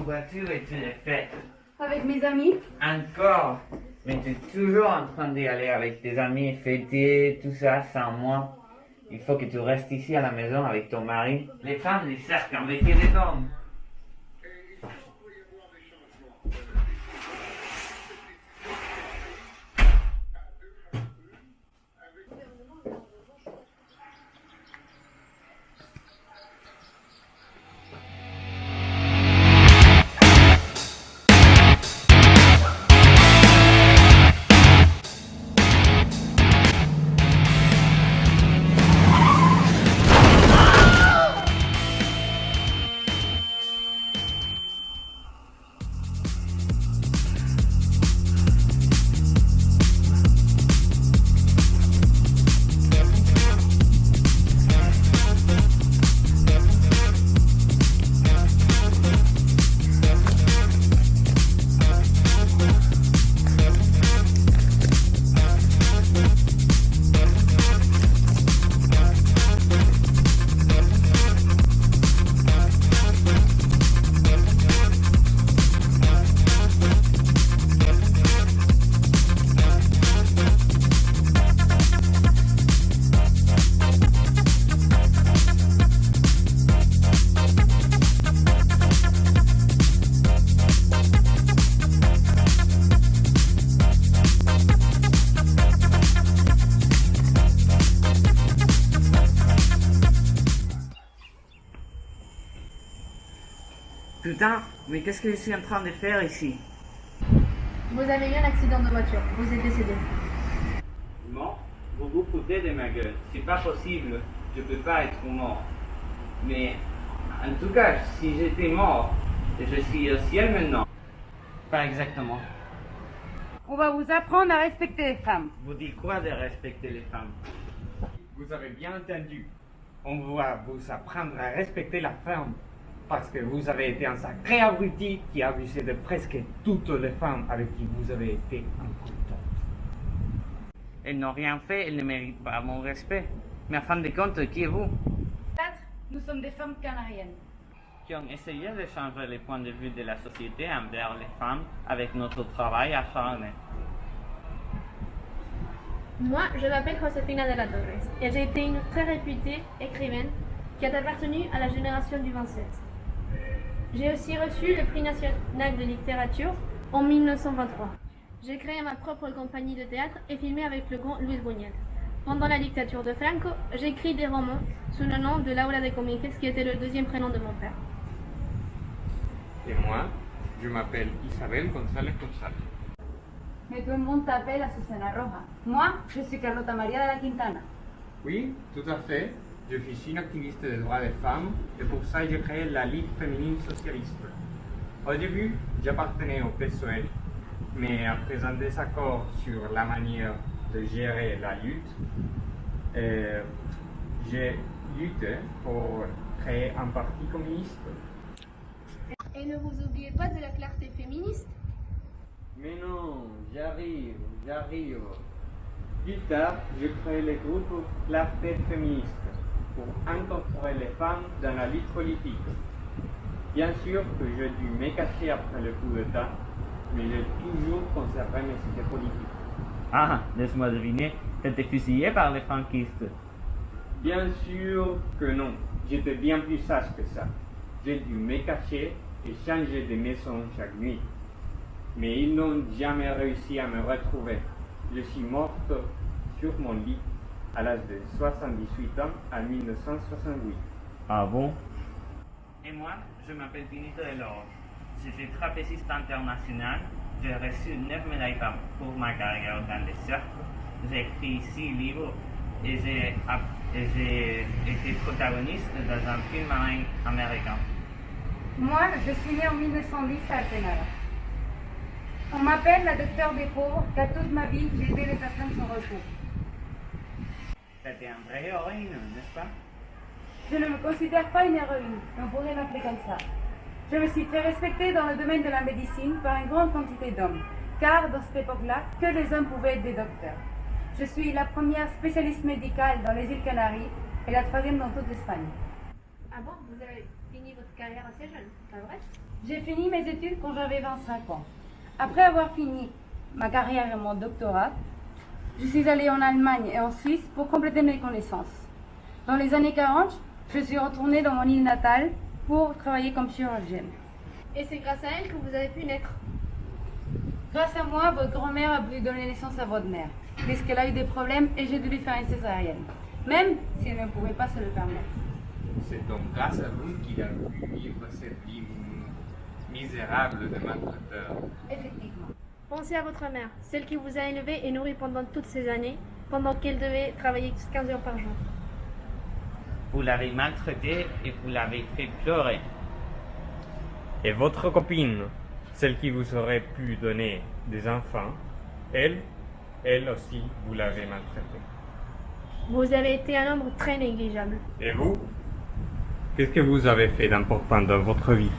voiture et tu l'as fait. Avec mes amis. Encore. Mais tu es toujours en train d'y aller avec tes amis, fêter, tout ça, sans moi. Il faut que tu restes ici à la maison avec ton mari. Les femmes, ils cercent avec les hommes. Putain, mais qu'est-ce que je suis en train de faire ici? Vous avez eu un accident de voiture. Vous êtes décédé. Mort? Vous vous foutez de ma gueule. C'est pas possible. Je peux pas être mort. Mais, en tout cas, si j'étais mort, je suis au ciel maintenant. Pas exactement. On va vous apprendre à respecter les femmes. Vous dites quoi de respecter les femmes? Vous avez bien entendu. On va vous apprendre à respecter la femme. Parce que vous avez été un sacré abruti qui a abusé de presque toutes les femmes avec qui vous avez été en contact. Elles n'ont rien fait, elles ne méritent pas mon respect. Mais en fin de compte, qui est vous? Nous sommes des femmes canariennes. Qui ont essayé de changer les points de vue de la société envers les femmes avec notre travail acharné. Moi, je m'appelle Josefina de la Torres et j'ai été une très réputée écrivaine qui a appartenu à la génération du 27. J'ai aussi reçu le prix national de littérature en 1923. J'ai créé ma propre compagnie de théâtre et filmé avec le grand Luis Buñuel. Pendant la dictature de Franco, j'ai écrit des romans sous le nom de Laura de Cominges, qui était le deuxième prénom de mon père. Et moi, je m'appelle Isabel González González. Mais tout le monde t'appelle Azucena Roja. Moi, je suis Carlota María de la Quintana. Oui, tout à fait. Je suis une activiste des droits des femmes et pour ça j'ai créé la Ligue féminine socialiste. Au début, j'appartenais au PSOE, mais après un désaccord sur la manière de gérer la lutte, j'ai lutté pour créer un parti communiste. Et ne vous oubliez pas de la clarté féministe. Mais non, j'arrive. Plus tard, j'ai créé le groupe Clarté féministe pour incorporer les femmes dans la lutte politique. Bien sûr que j'ai dû me cacher après le coup d'État, mais j'ai toujours conservé mes idées politiques. Ah, laisse-moi deviner, t'étais fusillé par les franquistes. Bien sûr que non, j'étais bien plus sage que ça. J'ai dû me cacher et changer de maison chaque nuit. Mais ils n'ont jamais réussi à me retrouver. Je suis morte sur mon lit à l'âge de 78 ans en 1968. Ah bon? Et moi, je m'appelle Benito Delors. Je suis trapéziste international. J'ai reçu 9 médailles pour ma carrière dans les cercles. J'ai écrit 6 livres et j'ai été protagoniste dans un film marin américain. Moi, je suis née en 1910 à Altenara. On m'appelle la docteure des pauvres, car toute ma vie, j'ai aidé les personnes sans recours. T'étais une vraie héroïne, n'est-ce pas? Je ne me considère pas une héroïne, mais on pourrait m'appeler comme ça. Je me suis fait respecter dans le domaine de la médecine par une grande quantité d'hommes, car dans cette époque-là, que les hommes pouvaient être des docteurs. Je suis la première spécialiste médicale dans les îles Canaries et la troisième dans toute l'Espagne. Ah bon, vous avez fini votre carrière assez jeune, pas vrai? J'ai fini mes études quand j'avais 25 ans. Après avoir fini ma carrière et mon doctorat, je suis allée en Allemagne et en Suisse pour compléter mes connaissances. Dans les années 40, je suis retournée dans mon île natale pour travailler comme chirurgienne. Et c'est grâce à elle que vous avez pu naître. Grâce à moi, votre grand-mère a pu donner naissance à votre mère, puisqu'elle a eu des problèmes et j'ai dû lui faire une césarienne, même si elle ne pouvait pas se le permettre. C'est donc grâce à vous qu'il a pu vivre cette vie misérable de maltraiteur. Effectivement. Pensez à votre mère, celle qui vous a élevé et nourri pendant toutes ces années, pendant qu'elle devait travailler 15 heures par jour. Vous l'avez maltraité et vous l'avez fait pleurer. Et votre copine, celle qui vous aurait pu donner des enfants, elle aussi, vous l'avez maltraitée. Vous avez été un homme très négligeable. Et vous? Qu'est-ce que vous avez fait d'important dans votre vie?